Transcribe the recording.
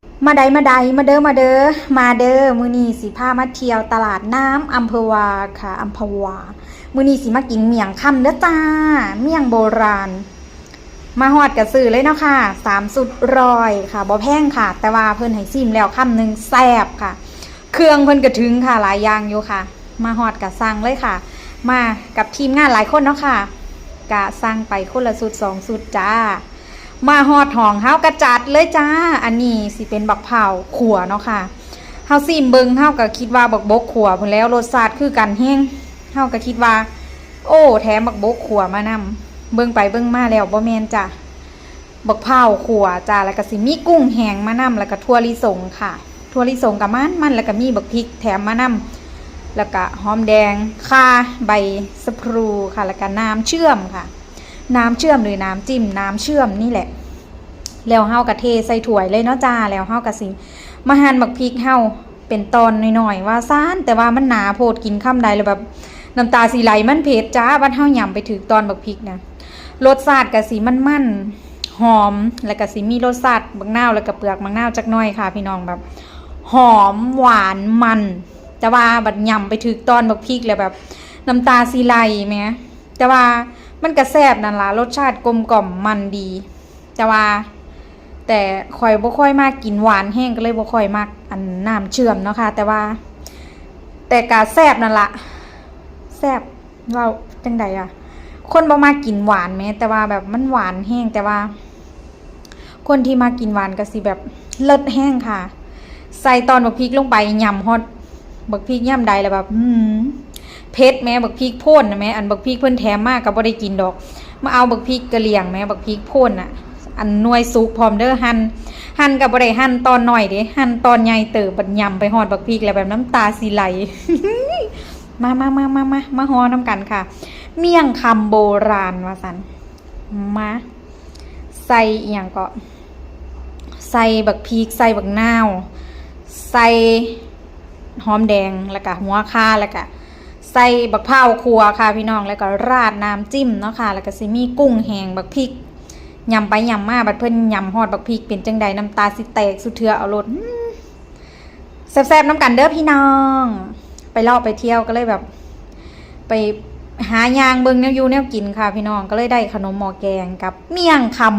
มาได้มาเด้อมื้อนี้สิพามาเที่ยวตลาดน้ำอัมพวาค่ะอัมพวามื้อนี้สิมากินเมี่ยงคำเด้อจ้าเมี่ยงโบราณมาฮอดกระซื้อเลยเนาะค่ะ3สุดร้อยค่ะบ่แพงค่ะแต่ว่าเพิ่นให้ซิมแล้วคำนึงแซ่บค่ะเครื่องเพิ่นก็ถึงค่ะหลายอย่างอยู่ค่ะมาฮอดก็สั่งเลยค่ะมากับทีมงานหลายคนเนาะค่ะกะสั่งไปคนละสุด2สุดจ้ามาฮอดห้องเฮากระจัดเลยจ้าอันนี้สิเป็นบักเผาขั่วเนาะค่ะเฮาซิมเบิ่งเฮาก็คิดว่าบักบกขั่วพุ่นแล้วรสชาติคือกันแฮงเฮาก็คิดว่าโอ้แถมบักบกขั่วมานำเบิ่งไปเบิ่งมาแล้วบ่แม่นจ้ะบักเผาขั่วจ้าแล้วก็สิมีกุ้งแห้งมานำแล้วก็ถั่วลิสงค่ะถั่วลิสงกับมันแล้วก็มีบักพริกแถมมานำแล้วก็หอมแดงข่าใบสะพรูค่ะแล้วก็น้ำเชื่อมค่ะน้ำเชื่อมหรือน้ำจิ้มน้ำเชื่อมนี่แหละแล้วเฮากะเทใส่ถ้วยเลยเนาะจ้าแล้วเฮากะสิมาหั่นบักพริกเฮาเป็นตอนน้อยๆว่าซ่านแต่ว่ามันหนาโพดกินค่ำใดแล้วแบบน้ำตาสิไหลมันเผ็ดจ้าบัดเฮาหย่ำไปถึงตอนบักพริกนะรสชาติกะสิมันหอมแล้วก็สิมีรสชาติบักนาวแล้วก็เปลือกบักนาวจักหน่อยค่ะพี่น้องแบบหอมหวานมันแต่ว่าบัดหย่ำไปถึงตอนบักพริกแล้วแบบน้ำตาสิไหลแหมแต่ว่ามันก็แซ่บนั่นล่ะรสชาติกลมกล่อมมันดีแต่ข่อยบ่ค่อยมากกินหวานแห้งก็เลยบ่ค่อยมากอันน้ำเชื่อมเนาะค่ะแต่ก็แซ่บนั่นล่ะแซ่บว่าจังใดอ่ะคนบ่มากินหวานแม้แต่ว่าแบบมันหวานแห้งแต่ว่าคนที่มากินหวานก็สิแบบเลิศแห้งค่ะใส่ตอนบักพริกลงไปยำฮอดบักพริกย่ำใดแล้วแบบเผ็ดแม่บักพริกพ่นนะแม่อันบักพริกเพิ่นแถมมากก็บ่ได้กินดอกมาเอาบักพริกกะเหรี่ยงแม่บักพริกพ่นน่ะอันหน่วยสุกพร้อมเด้อหั่นก็บ่ได้หั่นตอนน้อยเด้หั่นตอนใหญ่เติบบัดยำไปฮอดบักพริกแล้วแบบน้ำตาสิไหล มาฮอน้ำกันค่ะเมี่ยงคำโบราณว่าซั่นมาใส่อีหยังก็ใส่บักพริกใส่บักนาวใส่หอมแดงแล้วก็หัวข่าแล้วก็ใส่บักเผาคั่วค่ะพี่น้องแล้วก็ราดน้ำจิ้มเนาะค่ะแล้วก็สิมีกุ้งแห้งบักพริกยำไปยำมาบัดเพิ่นยำฮอดบักพริกเป็นจังใดน้ำตาสิแตกสุดเทือเอารสแซ่บๆน้ำกันเด้อพี่น้องไปเลาะไปเที่ยวก็เลยแบบไปหายางเบิ่งแนวอยู่แนวกินค่ะพี่น้องก็เลยได้ขนมหม้อแกงกับเมี่ยงค